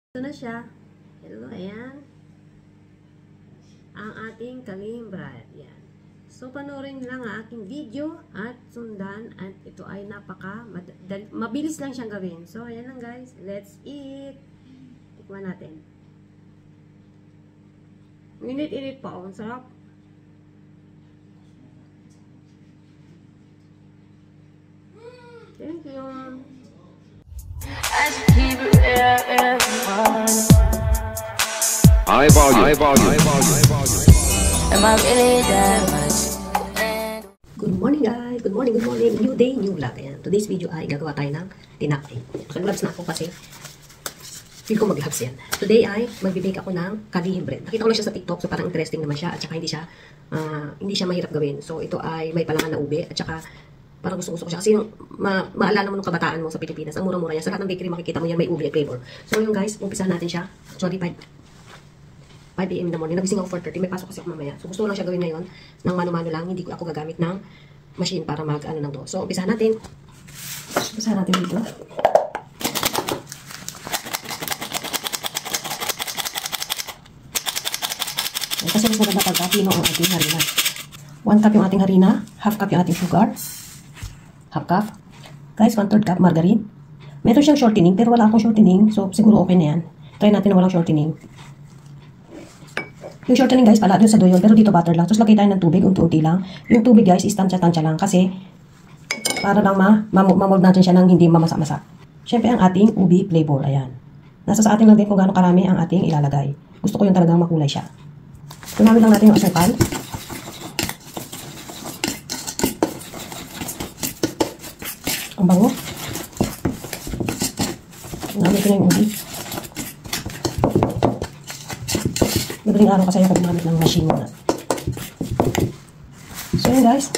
Ito na siya. Hello, ayan. Ang ating kalimbra. Ayan. So, panoorin lang ang aking video at sundan. At ito ay mabilis lang siyang gawin. So, ayan lang guys. Let's eat. Tikman natin. Init-init pa. Ang sarap. Thank you. High volume. Am I really that much? Good morning guys. Good morning. New day, new vlog. Ayan. Today's video ay gagawa tayo ng tinapay. Naka-gloves na ako kasi feel ko mag-gloves yan. Today ay magbibake ako ng kalihim bread. Nakita ko lang siya sa TikTok, so parang interesting naman siya at saka hindi siya mahirap gawin. So ito ay may palaman na ube at saka parang gusto ko siya. Kasi yung maalala mo nung kabataan mo sa Pilipinas, ang mura-mura yan. Sa lahat ng bakery makikita mo yan, may ube flavor. So yung guys, umpisahan natin siya. Sorry, 5 AM in the morning. Nagising ako 4:30. May pasok kasi ako mamaya. So gusto ko lang siya gawin ngayon ng mano-mano lang. Hindi ko ako gagamit ng machine para mag-ano lang to. So umpisahan natin. Umpisahan natin dito. Kasi mas maganda pagka pino ang ating harina. 1 cup yung ating harina, half cup yung ating sugar, half cup. Guys, 1/3 cup margarine. Meron siyang shortening, pero wala akong shortening, so siguro okay na yan. Try natin na walang shortening. Yung shortening guys, pala doon sa doyon, pero dito butter lang. Tapos lagay tayo ng tubig, unti-unti lang. Yung tubig guys, is tansya-tansya lang kasi para lang mamold natin siya ng hindi mamasa-masa. Siyempre ang ating ubi flavor, ayan. Nasa sa atin lang din kung gaano karami ang ating ilalagay. Gusto ko yung talagang makulay siya. Tunawin lang natin yung asukal. Ang bango. Tunawin ko na yung ubi. Madaling araw kasi ako gumamit ng machine muna. So yun guys.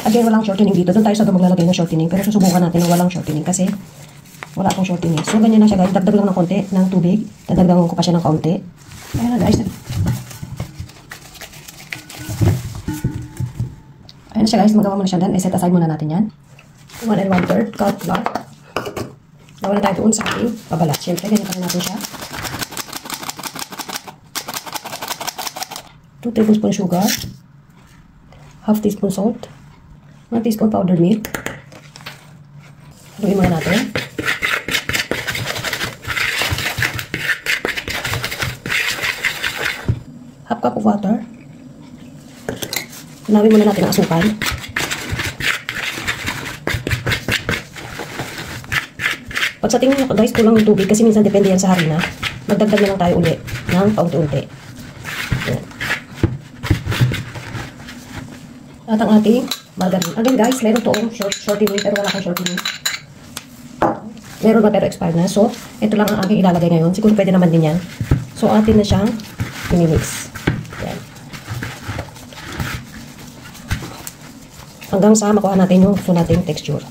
Again, walang shortening dito. Doon tayo sa maglalagay ng shortening. Pero susubukan natin ng walang shortening kasi wala akong shortening. So ganyan na siya guys. Dagdag lang ng konti ng tubig. Dadagdagan ko pa siya ng konti. Ayan na guys. Ayan na siya guys. Magawa muna siya dyan. I-set aside muna natin yan. 1 1/3 cup flour. Nawala tayo doon sa ating pabalat. Siyempre, ganyan pa rin natin siya. 2 tablespoon sugar, half teaspoon salt, 1 teaspoon powdered milk. Haluin muna natin. Half cup of water. Tunawin muna natin ang asukal. Pag sa tingin nyo guys, kulang yung tubig kasi minsan depende yan sa harina. Magdagdag na lang tayo uli ng paunti-unti. Ayan. At ang ating margarine. Again guys, meron toong shortening pero wala akong shortening. Meron ba pero expired na. So, ito lang ang aking ilalagay ngayon. Siguro pwede naman din yan. So, atin na siyang i-mix. Ayan. Hanggang sa makuha natin yung gusto nating texture.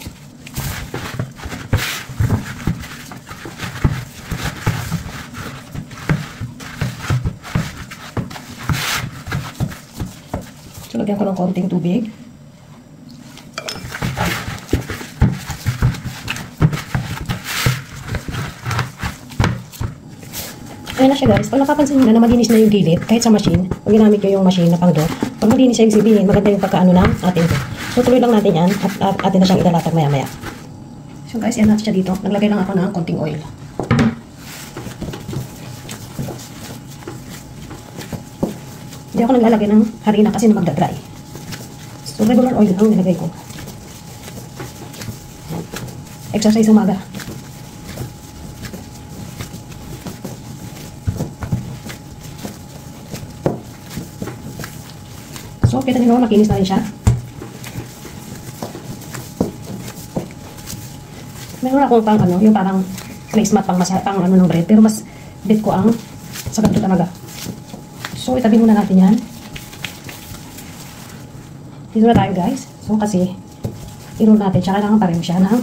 So, lagyan ko ng konting tubig. Ayan na siya guys. Pag napapansin nyo na malinis na yung gilid, kahit sa machine, pag ginamit nyo yung machine na pang-dough, pag malinis siya yung sabihin, maganda yung pagkaano ng ating dough. So, tuloy lang natin yan at atin na siyang ilalatag maya-maya. So guys, yan natin siya dito. Naglagay lang ako ng konting oil. Hindi ako naglalagay ng harina kasi na magda-dry. So, regular oil ang nilagay ko. Exercise umaga. So, kita nyo makinis na rin siya. Meron akong pang ano, yung parang placemat pang ano ng bread. Pero mas bet ko ang sa ganito talaga. So, itabi muna natin yan. Dito na tayo guys. So, kasi i-roll natin siya. Kailangan pareho siya ng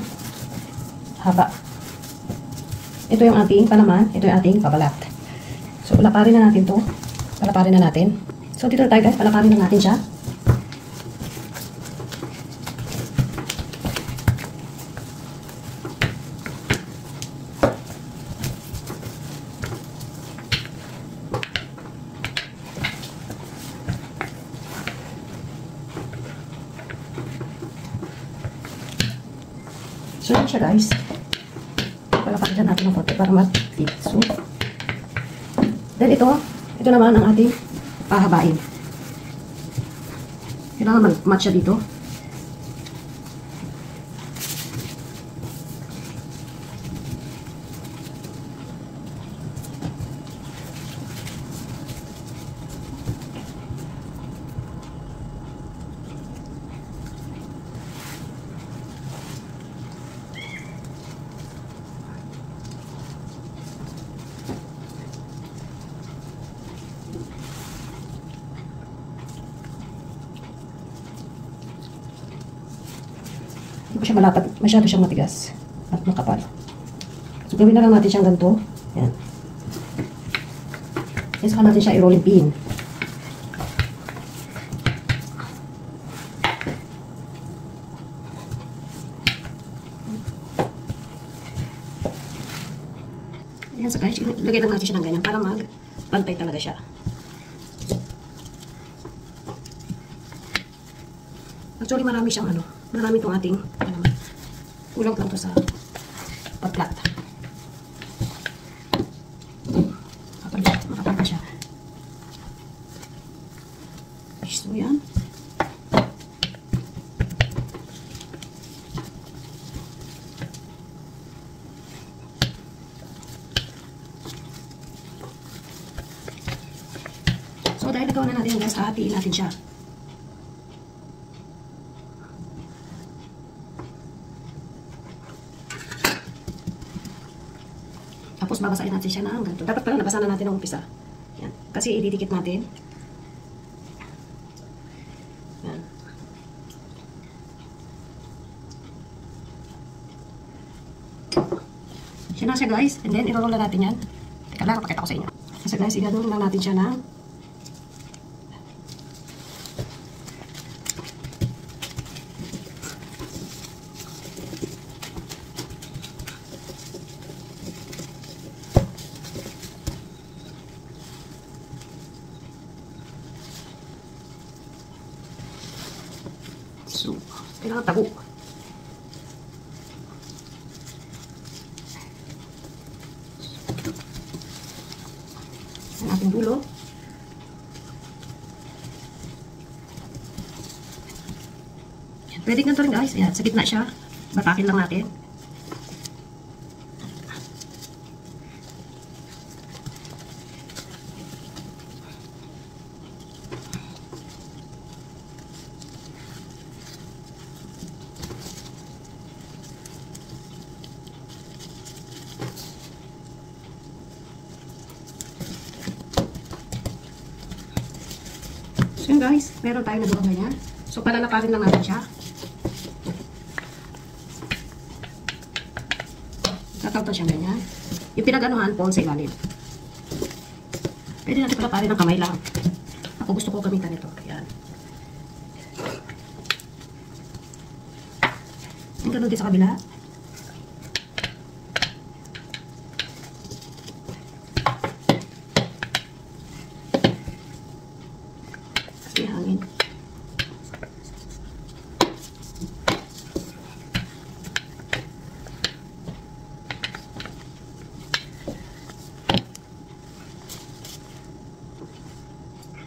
haba. Ito yung ating palaman. Ito yung ating pabalat. So, palaparin na natin to. Palaparin na natin. So, dito na tayo guys. Palaparin na natin siya. na siya guys. Palapakin natin ng konti para mag-fit. So, then ito naman ang ating pahabain. Kailangan mag-match siya dito. Hindi pa siya malapad, masyado siyang matigas at makapal. So, gawin na lang natin siyang ganito. Yan. Yan, saka natin siya i-rolling pin. Yan, so guys, lagay lang natin siya ng ganyan para mag-pantay talaga siya. Actually, marami siyang marami itong ating, kulang lang to sa pag-flat. Makapal pa siya. So, yan. So, dahil nagawa na natin guys, hahatiin natin siya. Tapos babasahin natin siya ng ganito. Dapat pala nabasa na natin ang umpisa. Yan. Kasi ididikit natin. Yan. Siya na siya guys. And then i-roll na natin yan. Teka lang, pakita ko sa inyo. Kasi guys, i-roll lang natin siya ng so, kailangan tabo. Ang ating dulo. Pwede ganito rin guys. Ayan, sa gitna siya. Batakin lang natin. So yun guys, meron tayo na doon ganyan. So palalaparin lang natin siya. Tatawtan siya ganyan. Yung pinag-anuhan po sa ilalim. Pwede natin palaparin ng kamay lang. Ako gusto ko gamitan ito. Ayan. Yung ganun din sa kabila. Hangin.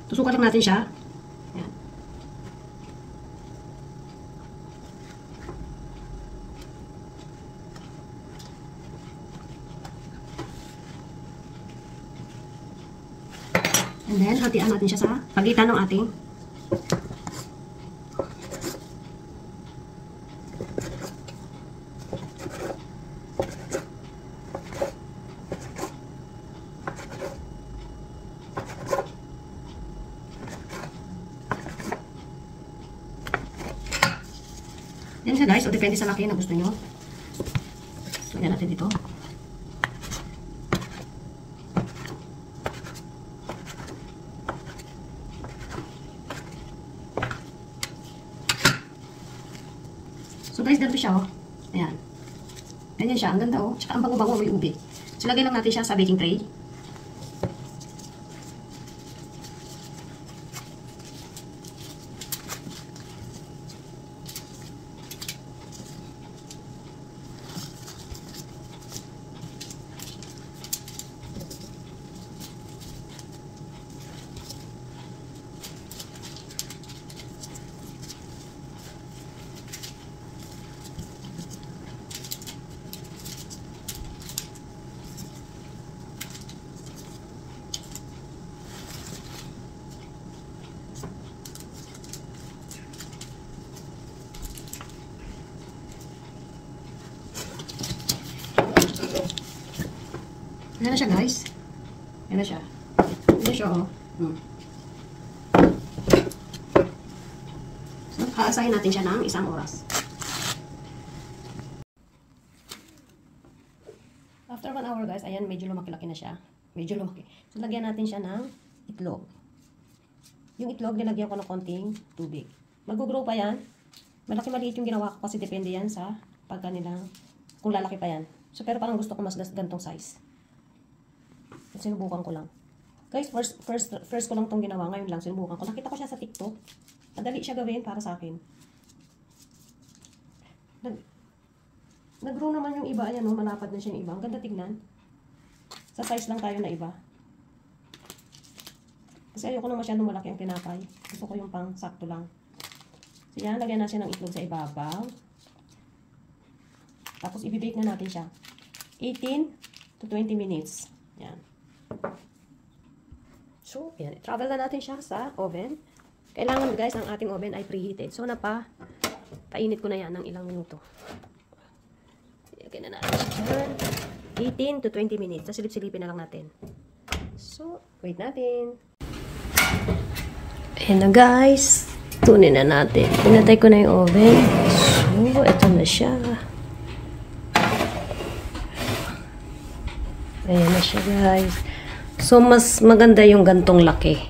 Tusukan lang natin siya. Ayan. And then, hatian natin siya sa pagitan ng ating yan siya guys, o depende sa laki na gusto nyo. So, yan natin dito. So guys, ganito siya, oh. Ayan. Ganyan siya, ang ganda, oh. Tsaka ang bango-bango, may ube. So, lagay lang natin siya sa baking tray. Ayan na siya, guys. Ayan na siya. Ayan na siya, oh. So, haasahin natin siya ng 1 oras. After 1 hour, guys, ayan, medyo lumaki-laki na siya. Medyo lumaki. So, lagyan natin siya ng itlog. Yung itlog, nilagyan ko ng konting tubig. Mag-grow pa yan. Malaki-maliit yung ginawa ko kasi depende yan sa pagka nilang, kung lalaki pa yan. So, pero parang gusto ko mas gantong size. So, sinubukan ko lang. Guys, first ko lang itong ginawa. Ngayon lang, sinubukan ko. Nakita ko siya sa TikTok. Madali siya gawin para sa akin. Nag-grow naman yung iba. Ayan, no? Malapad na siya yung iba. Ang ganda tignan. Sa size lang tayo na iba. Kasi ayoko na masyadong malaki ang tinapay. Gusto ko yung pang sakto lang. So, yan. Lagyan na siya ng itlog sa ibabaw. Tapos, ibibake na natin siya. 18 to 20 minutes. Yan. So, yan. Travel na natin siya sa oven. Kailangan, guys, ang ating oven ay preheated. So, painit ko na yan ng ilang minuto. Lagyan na natin siya. 18 to 20 minutes. Tapos, silip-silipin na lang natin. So, wait natin. Ayan na, guys. Tunin na natin. Pinatay ko na yung oven. So, ito na siya. Ayan na siya, guys. So, mas maganda yung gantong laki.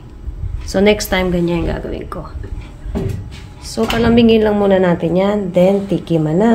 So, next time, ganyan yung gagawin ko. So, palambingin lang muna natin yan. Then, tikiman na.